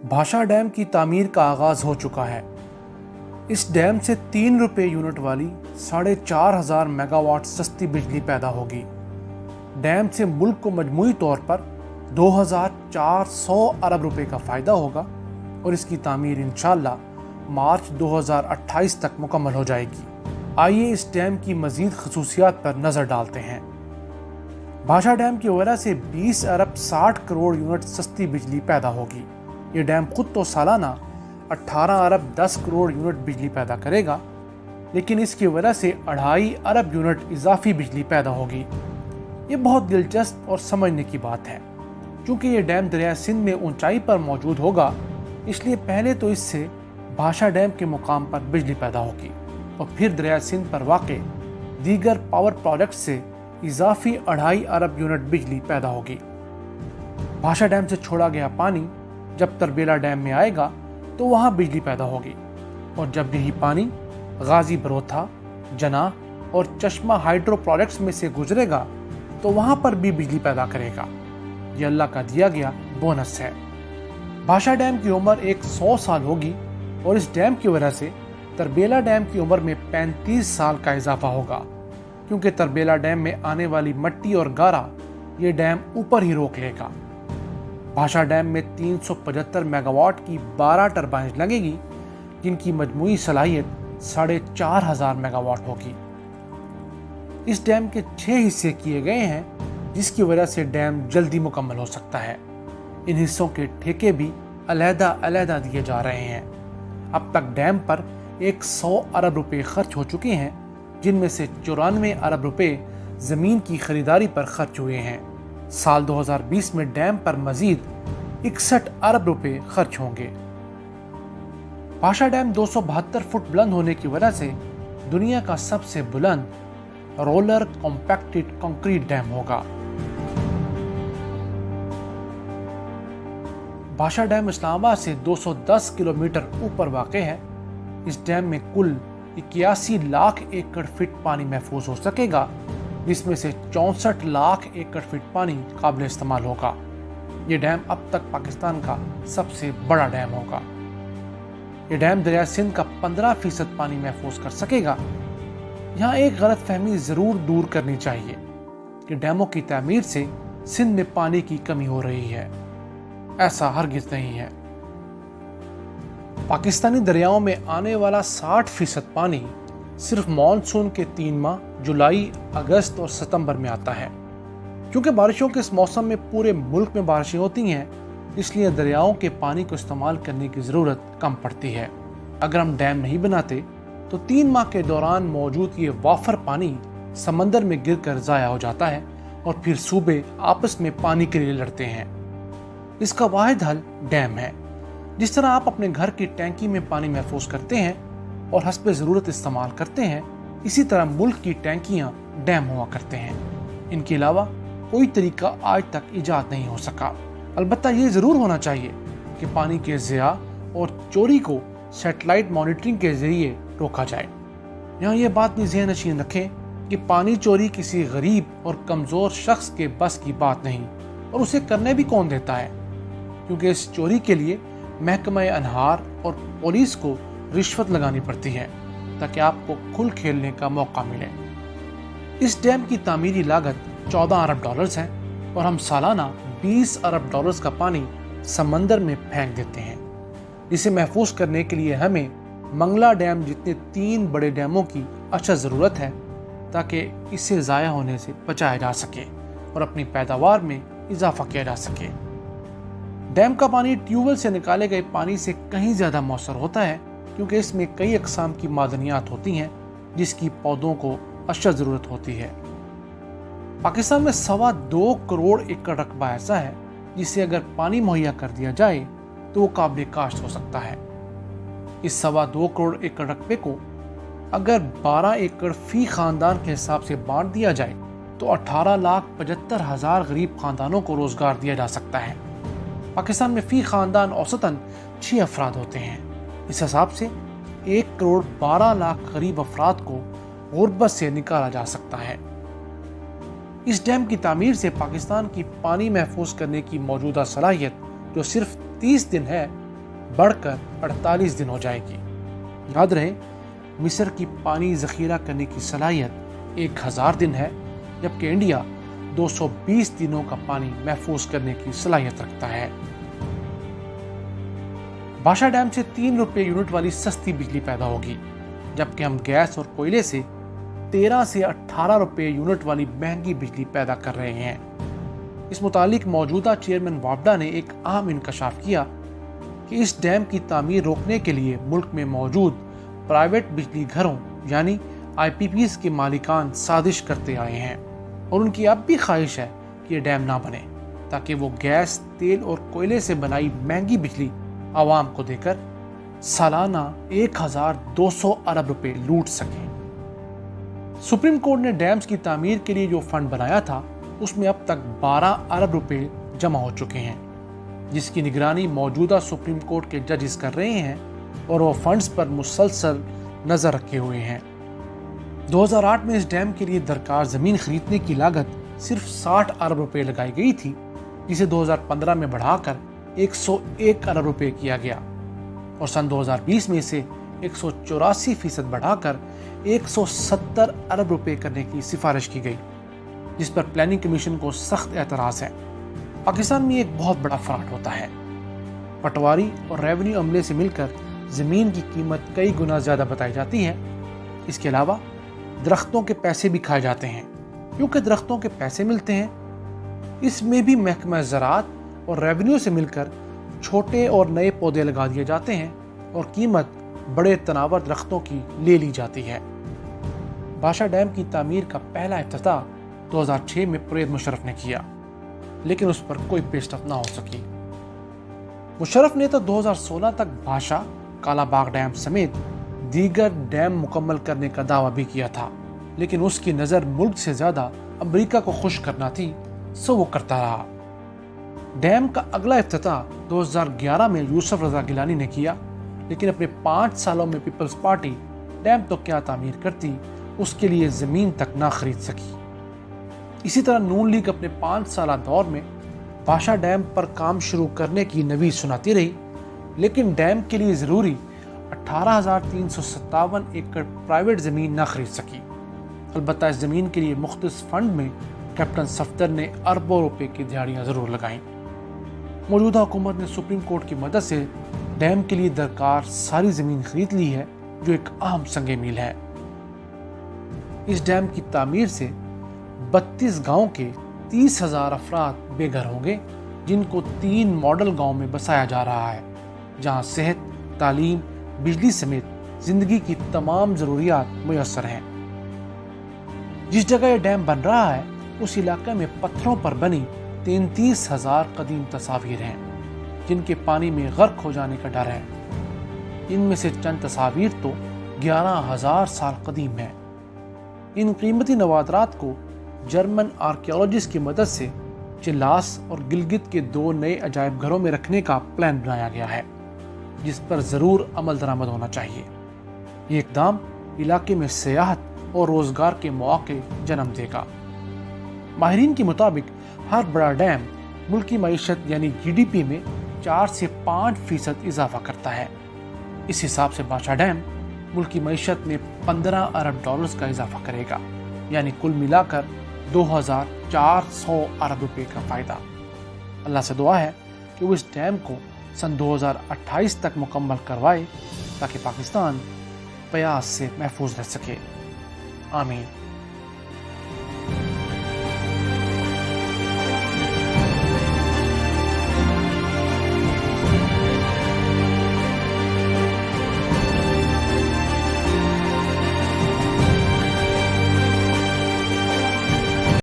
بھاشا ڈیم کی تعمیر کا آغاز ہو چکا ہے۔ اس ڈیم سے 3 روپے یونٹ والی 4,500 میگا واٹ سستی بجلی پیدا ہوگی۔ ڈیم سے ملک کو مجموعی طور پر 2,400 ارب روپے کا فائدہ ہوگا اور اس کی تعمیر انشاءاللہ مارچ 2028 تک مکمل ہو جائے گی۔ آئیے اس ڈیم کی مزید خصوصیات پر نظر ڈالتے ہیں۔ بھاشا ڈیم کی وجہ سے 20 ارب 60 کروڑ یونٹ سستی بجلی پیدا ہوگی۔ یہ ڈیم خود تو سالانہ 18 ارب 10 کروڑ یونٹ بجلی پیدا کرے گا، لیکن اس کی وجہ سے 2.5 ارب یونٹ اضافی بجلی پیدا ہوگی۔ یہ بہت دلچسپ اور سمجھنے کی بات ہے۔ چونکہ یہ ڈیم دریائے سندھ میں اونچائی پر موجود ہوگا، اس لیے پہلے تو اس سے بھاشا ڈیم کے مقام پر بجلی پیدا ہوگی اور پھر دریائے سندھ پر واقع دیگر پاور پروجیکٹ سے اضافی 2.5 ارب یونٹ بجلی پیدا ہوگی۔ بھاشا ڈیم سے چھوڑا گیا پانی جب تربیلا ڈیم میں آئے گا تو وہاں بجلی پیدا ہوگی، اور جب یہی پانی غازی بروتھا، جناح اور چشمہ ہائیڈرو پروجیکٹس میں سے گزرے گا تو وہاں پر بھی بجلی پیدا کرے گا۔ یہ اللہ کا دیا گیا بونس ہے۔ بھاشا ڈیم کی عمر 100 سال ہوگی اور اس ڈیم کی وجہ سے تربیلا ڈیم کی عمر میں 35 سال کا اضافہ ہوگا، کیونکہ تربیلا ڈیم میں آنے والی مٹی اور گارا یہ ڈیم اوپر ہی روک لے گا۔ بھاشا ڈیم میں 375 میگا واٹ کی 12 ٹربائنز لگے گی، جن کی مجموعی صلاحیت 4,500 میگا واٹ ہوگی۔ اس ڈیم کے 6 حصے کیے گئے ہیں، جس کی وجہ سے ڈیم جلدی مکمل ہو سکتا ہے۔ ان حصوں کے ٹھیکے بھی علیحدہ علیحدہ دیے جا رہے ہیں۔ اب تک ڈیم پر 100 ارب روپے خرچ ہو چکے ہیں، جن میں سے 94 ارب روپے زمین کی خریداری پر خرچ ہوئے ہیں۔ سال 2020 میں ڈیم پر مزید 61 ارب روپے خرچ ہوں گے۔ بھاشا ڈیم 272 فٹ بلند ہونے کی وجہ سے دنیا کا سب سے بلند رولر کمپیکٹڈ کنکریٹ ڈیم ہوگا۔ بھاشا ڈیم اسلام آباد سے 210 کلومیٹر اوپر واقع ہے۔ اس ڈیم میں کل 81 لاکھ ایکڑ فٹ پانی محفوظ ہو سکے گا، جس میں سے 64 لاکھ ایکڑ فٹ پانی قابل استعمال ہوگا۔ یہ ڈیم اب تک پاکستان کا سب سے بڑا ڈیم ہوگا۔ یہ ڈیم دریائے سندھ کا 15% پانی محفوظ کر سکے گا۔ یہاں ایک غلط فہمی ضرور دور کرنی چاہیے کہ ڈیموں کی تعمیر سے سندھ میں پانی کی کمی ہو رہی ہے۔ ایسا ہرگز نہیں ہے۔ پاکستانی دریاؤں میں آنے والا 60% پانی صرف مانسون کے 3 ماہ جولائی، اگست اور ستمبر میں آتا ہے۔ کیونکہ بارشوں کے اس موسم میں پورے ملک میں بارشیں ہوتی ہیں، اس لیے دریاؤں کے پانی کو استعمال کرنے کی ضرورت کم پڑتی ہے۔ اگر ہم ڈیم نہیں بناتے تو 3 ماہ کے دوران موجود یہ وافر پانی سمندر میں گر کر ضائع ہو جاتا ہے اور پھر صوبے آپس میں پانی کے لیے لڑتے ہیں۔ اس کا واحد حل ڈیم ہے۔ جس طرح آپ اپنے گھر کی ٹینکی میں پانی محفوظ کرتے ہیں اور حسب ضرورت استعمال کرتے ہیں، اسی طرح ملک کی ٹینکیاں ڈیم ہوا کرتے ہیں۔ ان کے علاوہ کوئی طریقہ آج تک ایجاد نہیں ہو سکا۔ البتہ یہ ضرور ہونا چاہیے کہ پانی کے ضیاع اور چوری کو سیٹلائٹ مانیٹرنگ کے ذریعے روکا جائے۔ یہاں یہ بات بھی ذہن نشین رکھیں کہ پانی چوری کسی غریب اور کمزور شخص کے بس کی بات نہیں، اور اسے کرنے بھی کون دیتا ہے، کیونکہ اس چوری کے لیے محکمہ انہار اور پولیس کو رشوت لگانی پڑتی ہے تاکہ آپ کو کھل کھیلنے کا موقع ملے۔ اس ڈیم کی تعمیری لاگت 14 ارب ڈالرز ہے اور ہم سالانہ 20 ارب ڈالرز کا پانی سمندر میں پھینک دیتے ہیں، جسے محفوظ کرنے کے لیے ہمیں منگلا ڈیم جتنے 3 بڑے ڈیموں کی اشد ضرورت ہے تاکہ اسے ضائع ہونے سے بچایا جا سکے اور اپنی پیداوار میں اضافہ کیا جا سکے۔ ڈیم کا پانی ٹیوب ویل سے نکالے گئے پانی سے کہیں زیادہ مؤثر ہوتا ہے، کیونکہ اس میں کئی اقسام کی معدنیات ہوتی ہیں جس کی پودوں کو اشد ضرورت ہوتی ہے۔ پاکستان میں 2.25 کروڑ ایکڑ رقبہ ایسا ہے جسے اگر پانی مہیا کر دیا جائے تو وہ قابل کاشت ہو سکتا ہے۔ اس 2.25 کروڑ ایکڑ رقبے کو اگر 12 ایکڑ فی خاندان کے حساب سے بانٹ دیا جائے تو 18,75,000 غریب خاندانوں کو روزگار دیا جا سکتا ہے۔ پاکستان میں فی خاندان اوسطاً 6 افراد ہوتے ہیں۔ اس حساب سے 1 کروڑ 12 لاکھ غریب افراد کو غربت سے نکالا جا سکتا ہے۔ اس ڈیم کی تعمیر سے پاکستان کی پانی محفوظ کرنے کی موجودہ صلاحیت جو صرف 30 دن ہے، بڑھ کر 48 دن ہو جائے گی۔ یاد رہے، مصر کی پانی ذخیرہ کرنے کی صلاحیت 1000 دن ہے، جبکہ انڈیا 220 دنوں کا پانی محفوظ کرنے کی صلاحیت رکھتا ہے۔ بھاشا ڈیم سے 3 روپے یونٹ والی سستی بجلی پیدا ہوگی، جبکہ ہم گیس اور کوئلے سے 13 سے 18 روپے یونٹ والی مہنگی بجلی پیدا کر رہے ہیں۔ اس متعلق موجودہ چیئرمین وابڈا نے ایک اہم انکشاف کیا کہ اس ڈیم کی تعمیر روکنے کے لیے ملک میں موجود پرائیویٹ بجلی گھروں یعنی آئی پی پیز کے مالکان سازش کرتے آئے ہیں، اور ان کی اب بھی خواہش ہے کہ یہ ڈیم نہ بنے تاکہ وہ گیس، تیل اور کوئلے سے بنائی مہنگی بجلی عوام کو دے کر سالانہ 1200 ارب روپے لوٹ سکیں۔ سپریم کورٹ نے ڈیمز کی تعمیر کے لیے جو فنڈ بنایا تھا اس میں اب تک 12 ارب روپے جمع ہو چکے ہیں، جس کی نگرانی موجودہ سپریم کورٹ کے ججز کر رہے ہیں، اور وہ فنڈز پر مسلسل نظر رکھے ہوئے ہیں۔ 2008 میں اس ڈیم کے لیے درکار زمین خریدنے کی لاگت صرف 60 ارب روپے لگائی گئی تھی، جسے 2015 میں بڑھا کر 101 ارب روپے کیا گیا، اور سن 2020 میں اسے 184% بڑھا کر 170 ارب روپے کرنے کی سفارش کی گئی، جس پر پلاننگ کمیشن کو سخت اعتراض ہے۔ پاکستان میں ایک بہت بڑا فراڈ ہوتا ہے، پٹواری اور ریونیو عملے سے مل کر زمین کی قیمت کئی گنا زیادہ بتائی جاتی ہے۔ اس کے علاوہ درختوں کے پیسے بھی کھائے جاتے ہیں، کیونکہ درختوں کے پیسے ملتے ہیں۔ اس میں بھی محکمہ زراعت اور ریونیو سے مل کر چھوٹے اور نئے پودے لگا دیے جاتے ہیں، اور قیمت بڑے تناور درختوں کی لے لی جاتی ہے۔ بھاشا ڈیم کی تعمیر کا پہلا افتتاح 2006 میں پرویز مشرف نے کیا، لیکن اس پر کوئی پیش رفت نہ ہو سکی۔ مشرف نے تو 2016 تک بھاشا، کالا باغ ڈیم سمیت دیگر ڈیم مکمل کرنے کا دعویٰ بھی کیا تھا، لیکن اس کی نظر ملک سے زیادہ امریکہ کو خوش کرنا تھی، سو وہ کرتا رہا۔ ڈیم کا اگلا افتتاح 2011 میں یوسف رضا گیلانی نے کیا، لیکن اپنے 5 سالوں میں پیپلز پارٹی ڈیم تو کیا تعمیر کرتی، اس کے لیے زمین تک نہ خرید سکی۔ اسی طرح نون لیگ اپنے 5 سالہ دور میں بھاشا ڈیم پر کام شروع کرنے کی نوید سناتی رہی، لیکن ڈیم کے لیے ضروری 18,357 ایکڑ پرائیویٹ زمین نہ خرید سکی۔ البتہ اس زمین کے لیے مختص فنڈ میں کیپٹن صفدر نے اربوں روپے کی دہاڑیاں ضرور لگائیں۔ موجودہ حکومت نے سپریم کورٹ کی مدد سے ڈیم کے لیے درکار ساری زمین خرید لی ہے، جو ایک اہم سنگ میل ہے۔ اس ڈیم کی تعمیر سے 32 گاؤں کے 30,000 افراد بے گھر ہوں گے، جن کو 3 ماڈل گاؤں میں بسایا جا رہا ہے، جہاں صحت، تعلیم، بجلی سمیت زندگی کی تمام ضروریات میسر ہیں۔ جس جگہ یہ ڈیم بن رہا ہے اس علاقے میں پتھروں پر بنی 33,000 قدیم تصاویر ہیں، جن کے پانی میں غرق ہو جانے کا ڈر ہے۔ ان میں سے چند تصاویر تو 11,000 سال قدیم ہیں۔ ان قیمتی نوادرات کو جرمن آرکیالوجسٹ کی مدد سے چلاس اور گلگت کے 2 نئے عجائب گھروں میں رکھنے کا پلان بنایا گیا ہے، جس پر ضرور عمل درآمد ہونا چاہیے۔ یہ اقدام علاقے میں سیاحت اور روزگار کے مواقع جنم دے گا۔ ماہرین کے مطابق ہر بڑا ڈیم ملکی معیشت یعنی جی ڈی پی میں 4 سے 5% اضافہ کرتا ہے۔ اس حساب سے بھاشا ڈیم ملکی معیشت میں 15 ارب ڈالرز کا اضافہ کرے گا، یعنی کل ملا کر 2,400 ارب روپے کا فائدہ۔ اللہ سے دعا ہے کہ وہ اس ڈیم کو سن 2028 تک مکمل کروائے، تاکہ پاکستان پیاس سے محفوظ رہ سکے۔ آمین۔